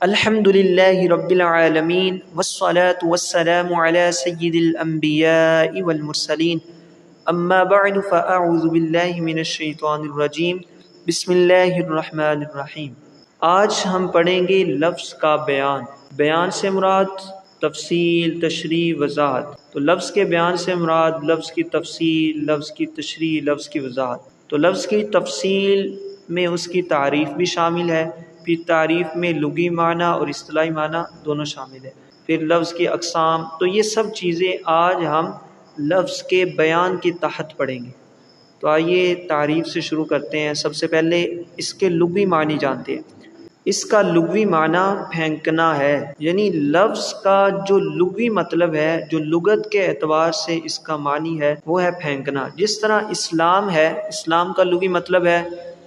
الحمد للہ رب العالمین والصلاة والسلام علی سید الانبیاء والمرسلین اما بعد فاعوذ باللہ من الشیطان الرجیم بسم اللہ الرحمن الرحیم۔ آج ہم پڑھیں گے لفظ کا بیان۔ بیان سے مراد تفصیل، تشریح، وضاحت۔ تو لفظ کے بیان سے مراد لفظ کی تفصیل، لفظ کی تشریح، لفظ کی وضاحت۔ تو لفظ کی تفصیل میں اس کی تعریف بھی شامل ہے، پھر تعریف میں لغوی معنی اور اصطلاحی معنی دونوں شامل ہے، پھر لفظ کی اقسام۔ تو یہ سب چیزیں آج ہم لفظ کے بیان کے تحت پڑھیں گے۔ تو آئیے تعریف سے شروع کرتے ہیں۔ سب سے پہلے اس کے لغوی معنی جانتے ہیں۔ اس کا لغوی معنی پھینکنا ہے، یعنی لفظ کا جو لغوی مطلب ہے، جو لغت کے اعتبار سے اس کا معنی ہے، وہ ہے پھینکنا۔ جس طرح اسلام ہے، اسلام کا لغوی مطلب ہے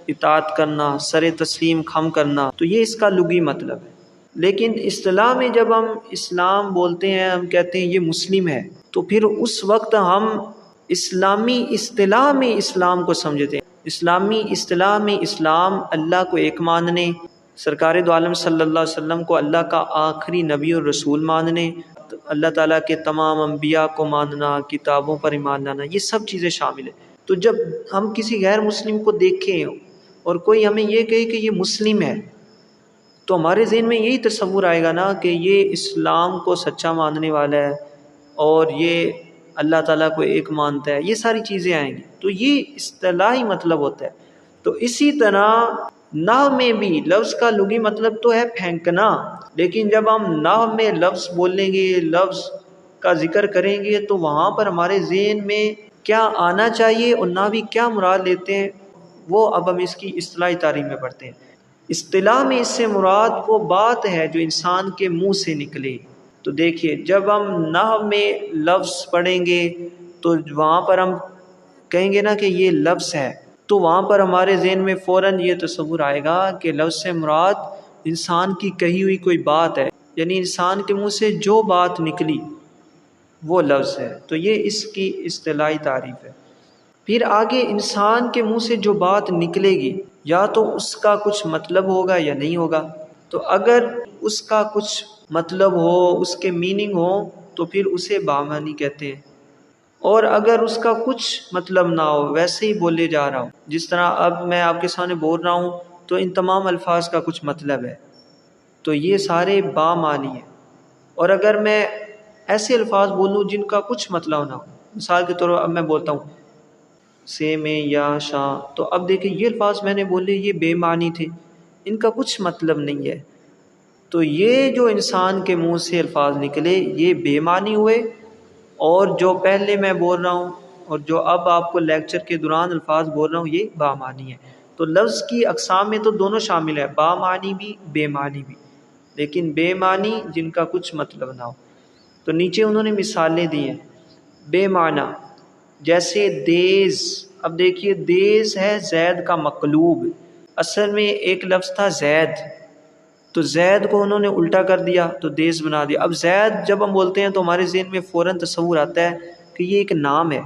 اطاعت کرنا، سر تسلیم خم کرنا، تو یہ اس کا لغوی مطلب ہے۔ لیکن اصطلاح میں جب ہم اسلام بولتے ہیں، ہم کہتے ہیں یہ مسلم ہے، تو پھر اس وقت ہم اسلامی اصطلاح میں اسلام کو سمجھتے ہیں۔ اسلامی اصطلاح میں اسلام اللہ کو ایک ماننے، سرکار دو عالم صلی اللہ علیہ وسلم کو اللہ کا آخری نبی اور رسول ماننے، اللہ تعالیٰ کے تمام انبیاء کو ماننا، کتابوں پر ایمان لانا، یہ سب چیزیں شامل ہیں۔ تو جب ہم کسی غیر مسلم کو دیکھیں اور کوئی ہمیں یہ کہے کہ یہ مسلم ہے، تو ہمارے ذہن میں یہی تصور آئے گا نا کہ یہ اسلام کو سچا ماننے والا ہے اور یہ اللہ تعالیٰ کو ایک مانتا ہے، یہ ساری چیزیں آئیں گی۔ تو یہ اصطلاحی مطلب ہوتا ہے۔ تو اسی طرح نحو میں بھی لفظ کا لغوی مطلب تو ہے پھینکنا، لیکن جب ہم نحو میں لفظ بولیں گے، لفظ کا ذکر کریں گے، تو وہاں پر ہمارے ذہن میں کیا آنا چاہیے اور نحوی کیا مراد لیتے ہیں، وہ اب ہم اس کی اصطلاحی تعریف میں پڑھتے ہیں۔ اصطلاح میں اس سے مراد وہ بات ہے جو انسان کے منہ سے نکلے۔ تو دیکھیے، جب ہم نحو میں لفظ پڑھیں گے تو وہاں پر ہم کہیں گے نا کہ یہ لفظ ہے، تو وہاں پر ہمارے ذہن میں فوراً یہ تصور آئے گا کہ لفظ سے مراد انسان کی کہی ہوئی کوئی بات ہے، یعنی انسان کے منہ سے جو بات نکلی وہ لفظ ہے۔ تو یہ اس کی اصطلاحی تعریف ہے۔ پھر آگے انسان کے منہ سے جو بات نکلے گی، یا تو اس کا کچھ مطلب ہوگا یا نہیں ہوگا۔ تو اگر اس کا کچھ مطلب ہو، اس کے میننگ ہو، تو پھر اسے بامعنی کہتے ہیں۔ اور اگر اس کا کچھ مطلب نہ ہو، ویسے ہی بولے جا رہا ہوں، جس طرح اب میں آپ کے سامنے بول رہا ہوں تو ان تمام الفاظ کا کچھ مطلب ہے، تو یہ سارے بامعنی ہیں۔ اور اگر میں ایسے الفاظ بولوں جن کا کچھ مطلب نہ ہو، مثال کے طور پر اب میں بولتا ہوں سے میں یا شاہ، تو اب دیکھیں یہ الفاظ میں نے بولے یہ بے معنی تھے، ان کا کچھ مطلب نہیں ہے۔ تو یہ جو انسان کے منہ سے الفاظ نکلے یہ بے معنی ہوئے، اور جو پہلے میں بول رہا ہوں اور جو اب آپ کو لیکچر کے دوران الفاظ بول رہا ہوں یہ بامعنی ہے۔ تو لفظ کی اقسام میں تو دونوں شامل ہے، بامعنی بھی بے معنی بھی، لیکن بے معنی جن کا کچھ مطلب نہ ہو۔ تو نیچے انہوں نے مثالیں دی ہیں بے معنی، جیسے دیز۔ اب دیکھیے دیز ہے زید کا مقلوب، اصل میں ایک لفظ تھا زید، تو زید کو انہوں نے الٹا کر دیا تو دیز بنا دیا۔ اب زید جب ہم بولتے ہیں تو ہمارے ذہن میں فوراً تصور آتا ہے کہ یہ ایک نام ہے،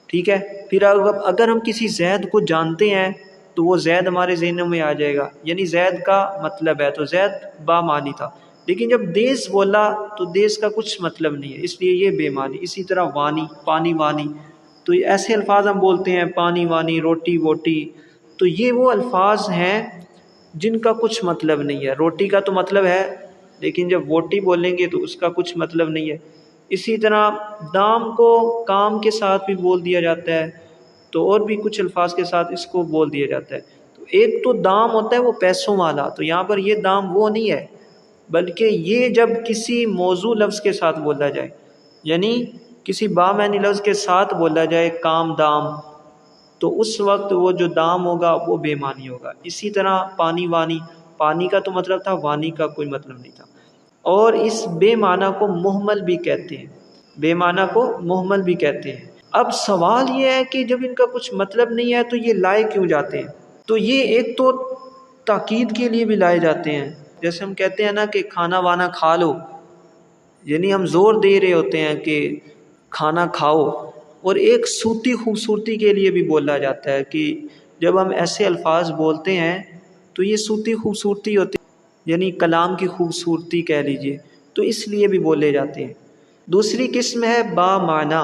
ٹھیک ہے۔ پھر اگر ہم کسی زید کو جانتے ہیں تو وہ زید ہمارے ذہنوں میں آ جائے گا، یعنی زید کا مطلب ہے، تو زید بامعنی تھا۔ لیکن جب دیز بولا تو دیز کا کچھ مطلب نہیں ہے، اس لیے یہ بے معنی۔ اسی طرح وانی، پانی وانی، تو ایسے الفاظ ہم بولتے ہیں پانی وانی، روٹی ووٹی، تو یہ وہ الفاظ ہیں جن کا کچھ مطلب نہیں ہے۔ روٹی کا تو مطلب ہے، لیکن جب ووٹی بولیں گے تو اس کا کچھ مطلب نہیں ہے۔ اسی طرح دام کو کام کے ساتھ بھی بول دیا جاتا ہے، تو اور بھی کچھ الفاظ کے ساتھ اس کو بول دیا جاتا ہے۔ تو ایک تو دام ہوتا ہے وہ پیسوں والا، تو یہاں پر یہ دام وہ نہیں ہے، بلکہ یہ جب کسی موضوع لفظ کے ساتھ بولا جائے، یعنی کسی بامعنی لفظ کے ساتھ بولا جائے کام دام، تو اس وقت وہ جو دام ہوگا وہ بے معنی ہوگا۔ اسی طرح پانی وانی، پانی کا تو مطلب تھا، وانی کا کوئی مطلب نہیں تھا۔ اور اس بے معنی کو مہمل بھی کہتے ہیں، بے معنی کو مہمل بھی کہتے ہیں۔ اب سوال یہ ہے کہ جب ان کا کچھ مطلب نہیں ہے تو یہ لائے کیوں جاتے ہیں؟ تو یہ ایک تو تاکید کے لیے بھی لائے جاتے ہیں، جیسے ہم کہتے ہیں نا کہ کھانا وانا کھا لو، یعنی ہم زور دے رہے ہوتے ہیں کہ کھانا کھاؤ۔ اور ایک صوتی خوبصورتی کے لیے بھی بولا جاتا ہے کہ جب ہم ایسے الفاظ بولتے ہیں تو یہ صوتی خوبصورتی ہوتی ہے، یعنی کلام کی خوبصورتی کہہ لیجئے، تو اس لیے بھی بولے جاتے ہیں۔ دوسری قسم ہے با معنی،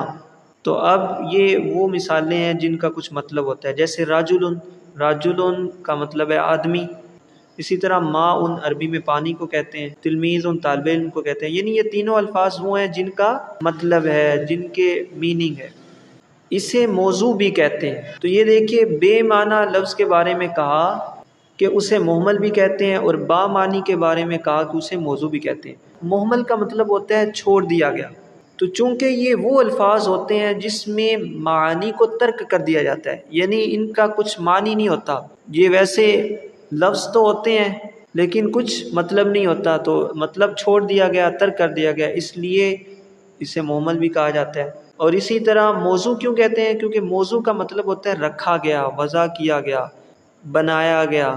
تو اب یہ وہ مثالیں ہیں جن کا کچھ مطلب ہوتا ہے، جیسے راجلن، راجلن کا مطلب ہے آدمی۔ اسی طرح ماء عربی میں پانی کو کہتے ہیں، تلمیذ طالب علم کو کہتے ہیں۔ یعنی یہ تینوں الفاظ وہ ہیں جن کا مطلب ہے، جن کے میننگ ہے۔ اسے موضوع بھی کہتے ہیں۔ تو یہ دیکھیے بے معنی لفظ کے بارے میں کہا کہ اسے مہمل بھی کہتے ہیں، اور با معنی کے بارے میں کہا کہ اسے موضوع بھی کہتے ہیں۔ مہمل کا مطلب ہوتا ہے چھوڑ دیا گیا، تو چونکہ یہ وہ الفاظ ہوتے ہیں جس میں معانی کو ترک کر دیا جاتا ہے، یعنی ان کا کچھ معنی نہیں ہوتا، یہ ویسے لفظ تو ہوتے ہیں لیکن کچھ مطلب نہیں ہوتا، تو مطلب چھوڑ دیا گیا، ترک کر دیا گیا، اس لیے اسے مہمل بھی کہا جاتا ہے۔ اور اسی طرح موضوع کیوں کہتے ہیں؟ کیونکہ موضوع کا مطلب ہوتا ہے رکھا گیا، وضع کیا گیا، بنایا گیا۔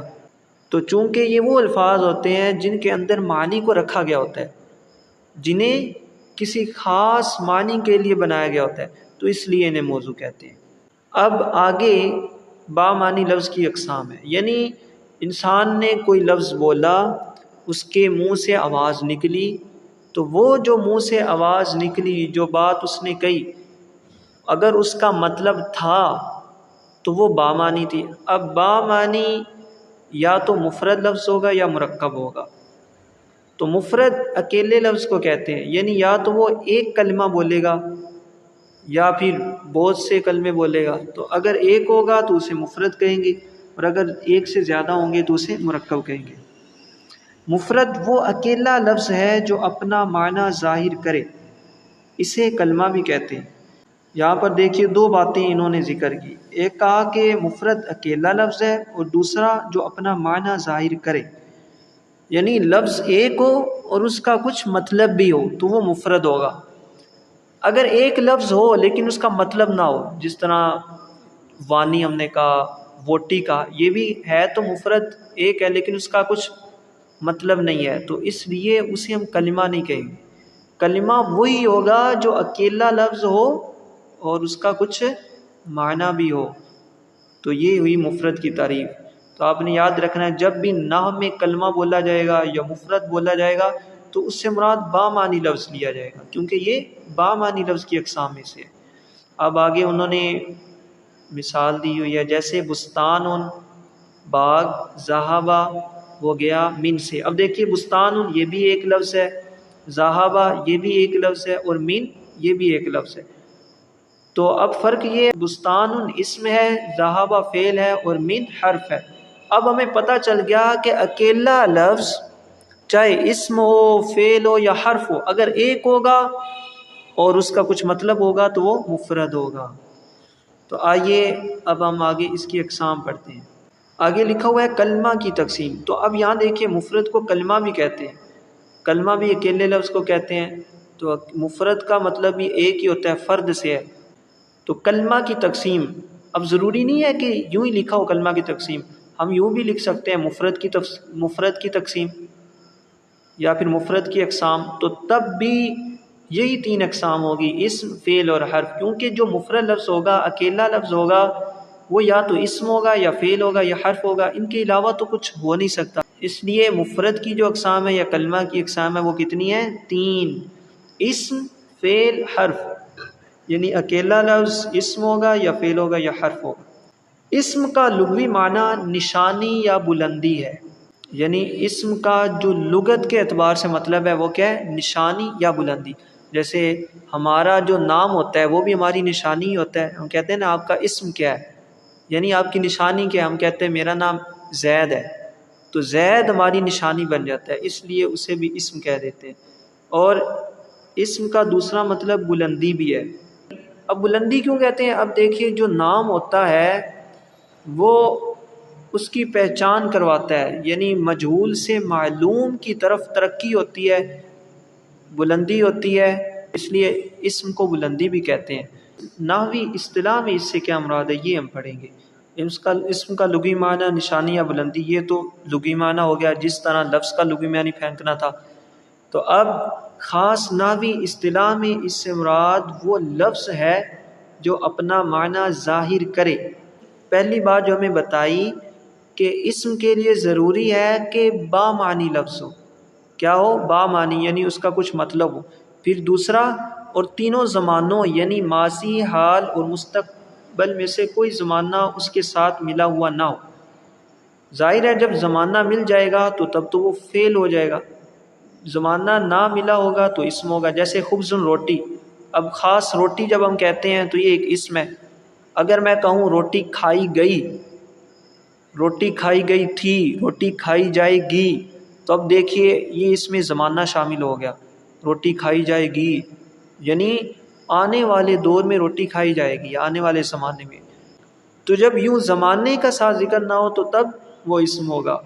تو چونکہ یہ وہ الفاظ ہوتے ہیں جن کے اندر معنی کو رکھا گیا ہوتا ہے، جنہیں کسی خاص معنی کے لیے بنایا گیا ہوتا ہے، تو اس لیے انہیں موضوع کہتے ہیں۔ اب آگے با معنی لفظ کی اقسام ہے، یعنی انسان نے کوئی لفظ بولا، اس کے منہ سے آواز نکلی، تو وہ جو منہ سے آواز نکلی، جو بات اس نے کہی، اگر اس کا مطلب تھا تو وہ با معنی تھی۔ اب با معنی یا تو مفرد لفظ ہوگا یا مرکب ہوگا۔ تو مفرد اکیلے لفظ کو کہتے ہیں، یعنی یا تو وہ ایک کلمہ بولے گا یا پھر بہت سے کلمے بولے گا۔ تو اگر ایک ہوگا تو اسے مفرد کہیں گے، اور اگر ایک سے زیادہ ہوں گے تو اسے مرکب کہیں گے۔ مفرد وہ اکیلا لفظ ہے جو اپنا معنی ظاہر کرے، اسے کلمہ بھی کہتے ہیں۔ یہاں پر دیکھیے دو باتیں انہوں نے ذکر کی، ایک کہا کہ مفرد اکیلا لفظ ہے، اور دوسرا جو اپنا معنی ظاہر کرے، یعنی لفظ ایک ہو اور اس کا کچھ مطلب بھی ہو تو وہ مفرد ہوگا۔ اگر ایک لفظ ہو لیکن اس کا مطلب نہ ہو، جس طرح وانی ہم نے کہا، ووٹی کہا، یہ بھی ہے تو مفرد ایک ہے لیکن اس کا کچھ مطلب نہیں ہے، تو اس لیے اسے ہم کلمہ نہیں کہیں گے۔ کلمہ وہی ہوگا جو اکیلا لفظ ہو اور اس کا کچھ معنی بھی ہو، تو یہ ہوئی مفرد کی تعریف۔ تو آپ نے یاد رکھنا ہے جب بھی نحو میں کلمہ بولا جائے گا یا مفرد بولا جائے گا تو اس سے مراد با معنی لفظ لیا جائے گا، کیونکہ یہ با معنی لفظ کی اقسام میں سے ہے۔ اب آگے انہوں نے مثال دی ہوئی ہے، جیسے بستان باغ، ذہبہ وہ گیا من سے۔ اب دیکھیے بستان یہ بھی ایک لفظ ہے، ذہبہ یہ بھی ایک لفظ ہے، اور من یہ بھی ایک لفظ ہے۔ تو اب فرق یہ بستان اسم ہے، ذہبہ فعل ہے، اور من حرف ہے۔ اب ہمیں پتہ چل گیا کہ اکیلا لفظ چاہے اسم ہو، فعل ہو یا حرف ہو، اگر ایک ہوگا اور اس کا کچھ مطلب ہوگا تو وہ مفرد ہوگا۔ تو آئیے اب ہم آگے اس کی اقسام پڑھتے ہیں۔ آگے لکھا ہوا ہے کلمہ کی تقسیم۔ تو اب یہاں دیکھیے مفرد کو کلمہ بھی کہتے ہیں، کلمہ بھی اکیلے لفظ کو کہتے ہیں، تو مفرد کا مطلب بھی ایک ہی ہوتا ہے، فرد سے ہے۔ تو کلمہ کی تقسیم، اب ضروری نہیں ہے کہ یوں ہی لکھا ہو کلمہ کی تقسیم، ہم یوں بھی لکھ سکتے ہیں مفرد کی تقسیم یا پھر مفرد کی اقسام، تو تب بھی یہی تین اقسام ہوگی، اسم، فعل اور حرف، کیونکہ جو مفرد لفظ ہوگا، اکیلا لفظ ہوگا، وہ یا تو اسم ہوگا یا فعل ہوگا یا حرف ہوگا، ان کے علاوہ تو کچھ ہو نہیں سکتا۔ اس لیے مفرد کی جو اقسام ہے یا کلمہ کی اقسام ہے وہ کتنی ہیں؟ تین، اسم، فعل، حرف، یعنی اکیلا لفظ اسم ہوگا یا فعل ہوگا یا حرف ہوگا۔ اسم کا لغوی معنی نشانی یا بلندی ہے، یعنی اسم کا جو لغت کے اعتبار سے مطلب ہے وہ کیا ہے؟ نشانی یا بلندی۔ جیسے ہمارا جو نام ہوتا ہے وہ بھی ہماری نشانی ہی ہوتا ہے، ہم کہتے ہیں نا آپ کا اسم کیا ہے، یعنی آپ کی نشانی کیا ہے، ہم کہتے ہیں میرا نام زید ہے، تو زید ہماری نشانی بن جاتا ہے، اس لیے اسے بھی اسم کہہ دیتے ہیں۔ اور اسم کا دوسرا مطلب بلندی بھی ہے۔ اب بلندی کیوں کہتے ہیں؟ اب دیکھیے جو نام ہوتا ہے وہ اس کی پہچان کرواتا ہے، یعنی مجہول سے معلوم کی طرف ترقی ہوتی ہے، بلندی ہوتی ہے، اس لیے اسم کو بلندی بھی کہتے ہیں۔ نحوی اصطلاح میں اس سے کیا مراد ہے یہ ہم پڑھیں گے۔ اسم کا لغوی معنی نشانی یا بلندی، یہ تو لغوی معنی ہو گیا جس طرح لفظ کا لغوی معنی پھینکنا تھا۔ تو اب خاص نحوی اصطلاح میں اس سے مراد وہ لفظ ہے جو اپنا معنی ظاہر کرے۔ پہلی بات جو ہمیں بتائی کہ اسم کے لیے ضروری ہے کہ با معنی لفظ ہو. کیا ہو؟ با معنی، یعنی اس کا کچھ مطلب ہو. پھر دوسرا، اور تینوں زمانوں یعنی ماضی، حال اور مستقبل میں سے کوئی زمانہ اس کے ساتھ ملا ہوا نہ ہو. ظاہر ہے جب زمانہ مل جائے گا تو تب تو وہ فعل ہو جائے گا، زمانہ نہ ملا ہوگا تو اسم ہوگا. جیسے خبز روٹی، اب خاص روٹی جب ہم کہتے ہیں تو یہ ایک اسم ہے. اگر میں کہوں روٹی کھائی گئی، روٹی کھائی گئی تھی، روٹی کھائی جائے گی، تو اب دیکھیے یہ اس میں زمانہ شامل ہو گیا. روٹی کھائی جائے گی یعنی آنے والے دور میں روٹی کھائی جائے گی، آنے والے زمانے میں. تو جب یوں زمانے کا ساتھ ذکر نہ ہو تو تب وہ اسم ہوگا.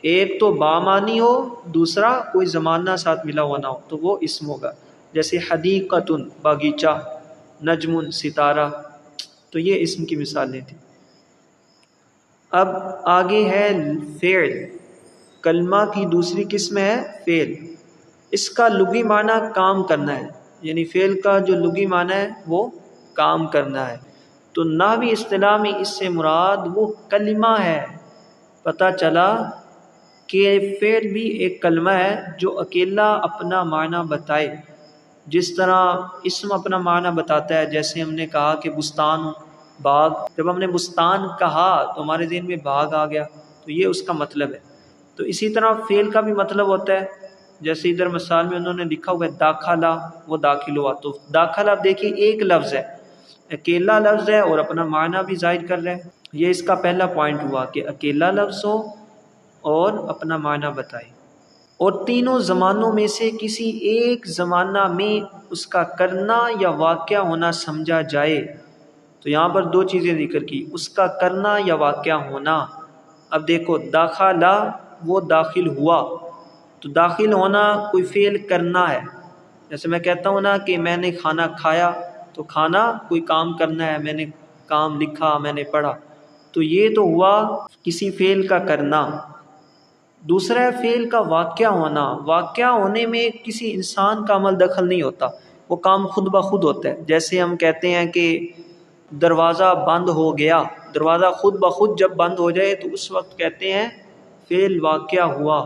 ایک تو با معنی ہو، دوسرا کوئی زمانہ ساتھ ملا ہوا نہ ہو تو وہ اسم ہوگا. جیسے حدیقۃ باغیچہ، نجم ستارہ، تو یہ اسم کی مثالیں تھیں. اب آگے ہے فعل. کلمہ کی دوسری قسم ہے فعل. اس کا لغوی معنی کام کرنا ہے، یعنی فعل کا جو لغوی معنی ہے وہ کام کرنا ہے. تو نحوی اصطلاح میں اس سے مراد وہ کلمہ ہے. پتہ چلا کہ فعل بھی ایک کلمہ ہے جو اکیلا اپنا معنی بتائے. جس طرح اسم اپنا معنی بتاتا ہے، جیسے ہم نے کہا کہ بستان، باغ. جب ہم نے بستان کہا تو ہمارے ذہن میں باغ آ گیا، تو یہ اس کا مطلب ہے. تو اسی طرح فعل کا بھی مطلب ہوتا ہے. جیسے ادھر مثال میں انہوں نے لکھا ہوا ہے داخلہ، وہ داخل ہوا. تو داخلہ اب دیکھیے ایک لفظ ہے، اکیلا لفظ ہے اور اپنا معنی بھی ظاہر کر رہا ہے. یہ اس کا پہلا پوائنٹ ہوا کہ اکیلا لفظ ہو اور اپنا معنی بتائے. اور تینوں زمانوں میں سے کسی ایک زمانہ میں اس کا کرنا یا واقعہ ہونا سمجھا جائے. تو یہاں پر دو چیزیں ذکر کی، اس کا کرنا یا واقعہ ہونا. اب دیکھو داخلہ، وہ داخل ہوا، تو داخل ہونا کوئی فعل کرنا ہے. جیسے میں کہتا ہوں نا کہ میں نے کھانا کھایا، تو کھانا کوئی کام کرنا ہے، میں نے کام لکھا، میں نے پڑھا، تو یہ تو ہوا کسی فعل کا کرنا. دوسرا ہے فعل کا واقعہ ہونا. واقعہ ہونے میں کسی انسان کا عمل دخل نہیں ہوتا، وہ کام خود بخود ہوتا ہے. جیسے ہم کہتے ہیں کہ دروازہ بند ہو گیا، دروازہ خود بخود جب بند ہو جائے تو اس وقت کہتے ہیں فعل واقعہ ہوا.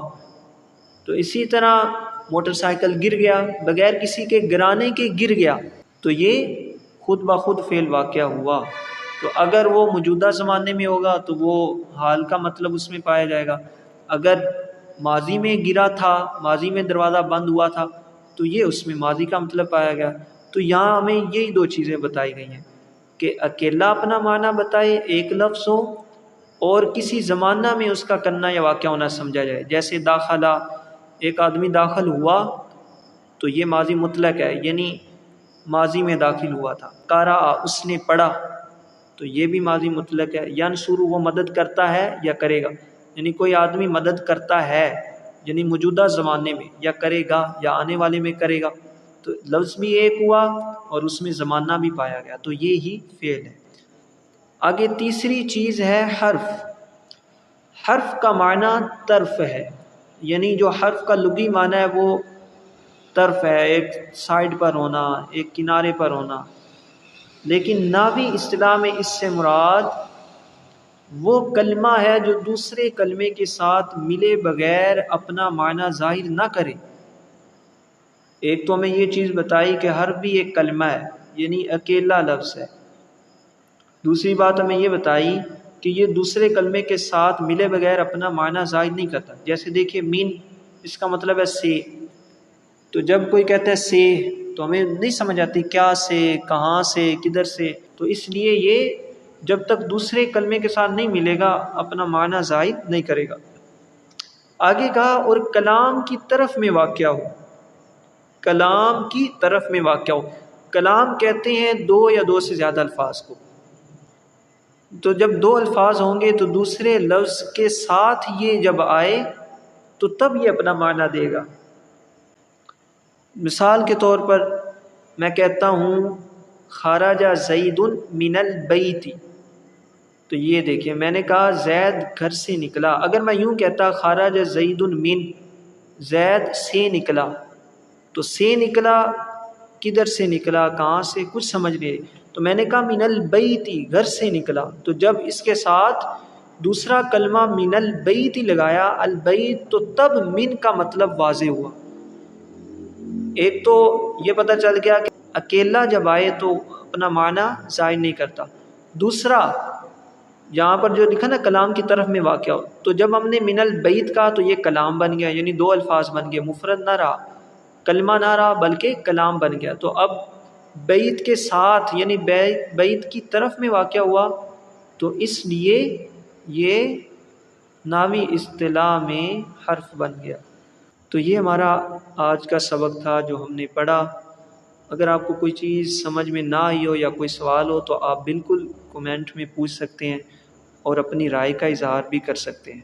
تو اسی طرح موٹر سائیکل گر گیا، بغیر کسی کے گرانے کے گر گیا، تو یہ خود بخود فعل واقعہ ہوا. تو اگر وہ موجودہ زمانے میں ہوگا تو وہ حال کا مطلب اس میں پایا جائے گا. اگر ماضی میں گرا تھا، ماضی میں دروازہ بند ہوا تھا، تو یہ اس میں ماضی کا مطلب پایا گیا. تو یہاں ہمیں یہی دو چیزیں بتائی گئی ہیں کہ اکیلا اپنا معنی بتائے ایک لفظ ہو، اور کسی زمانہ میں اس کا کرنا یا واقعہ ہونا سمجھا جائے. جیسے داخلہ، ایک آدمی داخل ہوا تو یہ ماضی مطلق ہے، یعنی ماضی میں داخل ہوا تھا. قرأ، اس نے پڑھا، تو یہ بھی ماضی مطلق ہے. ینصر، وہ مدد کرتا ہے یا کرے گا، یعنی کوئی آدمی مدد کرتا ہے یعنی موجودہ زمانے میں، یا کرے گا یا آنے والے میں کرے گا. تو لفظ بھی ایک ہوا اور اس میں زمانہ بھی پایا گیا، تو یہ ہی فعل ہے. آگے تیسری چیز ہے حرف. حرف کا معنی طرف ہے، یعنی جو حرف کا لغوی معنی ہے وہ طرف ہے، ایک سائڈ پر ہونا، ایک کنارے پر ہونا. لیکن نحوی اصطلاح میں اس سے مراد وہ کلمہ ہے جو دوسرے کلمے کے ساتھ ملے بغیر اپنا معنی ظاہر نہ کرے. ایک تو ہمیں یہ چیز بتائی کہ حرف بھی ایک کلمہ ہے، یعنی اکیلا لفظ ہے. دوسری بات ہمیں یہ بتائی کہ یہ دوسرے کلمے کے ساتھ ملے بغیر اپنا معنی ظاہر نہیں کرتا. جیسے دیکھیے مین، اس کا مطلب ہے سے. تو جب کوئی کہتا ہے سے تو ہمیں نہیں سمجھ آتی کیا سے، کہاں سے، کدھر سے. تو اس لیے یہ جب تک دوسرے کلمے کے ساتھ نہیں ملے گا اپنا معنی ظاہر نہیں کرے گا. آگے کہا اور کلام کی طرف میں واقع ہو. کلام کی طرف میں واقع ہو. کلام کہتے ہیں دو یا دو سے زیادہ الفاظ کو. تو جب دو الفاظ ہوں گے تو دوسرے لفظ کے ساتھ یہ جب آئے تو تب یہ اپنا معنی دے گا. مثال کے طور پر میں کہتا ہوں خرج زید من البیت، تو یہ دیکھیں میں نے کہا زید گھر سے نکلا. اگر میں یوں کہتا خرج زید من، زید سے نکلا، تو سے نکلا کدھر سے نکلا، کہاں سے، کچھ سمجھ لے. تو میں نے کہا من البیت، گھر سے نکلا. تو جب اس کے ساتھ دوسرا کلمہ من البیت لگایا، البیت، تو تب من کا مطلب واضح ہوا۔ ایک تو یہ پتہ چل گیا کہ اکیلا جب آئے تو اپنا معنی ظاہر نہیں کرتا، دوسرا یہاں پر جو لکھا نا کلام کی طرف میں واقع ہو، تو جب ہم نے من البیت کہا تو یہ کلام بن گیا، یعنی دو الفاظ بن گئے، مفرد نہ رہا، کلمہ نہ رہا بلکہ کلام بن گیا۔ تو اب بیت کے ساتھ یعنی بیت کی طرف میں واقع ہوا، تو اس لیے یہ نامی اصطلاح میں حرف بن گیا۔ تو یہ ہمارا آج کا سبق تھا جو ہم نے پڑھا۔ اگر آپ کو کوئی چیز سمجھ میں نہ آئی ہو یا کوئی سوال ہو تو آپ بالکل کومنٹ میں پوچھ سکتے ہیں اور اپنی رائے کا اظہار بھی کر سکتے ہیں۔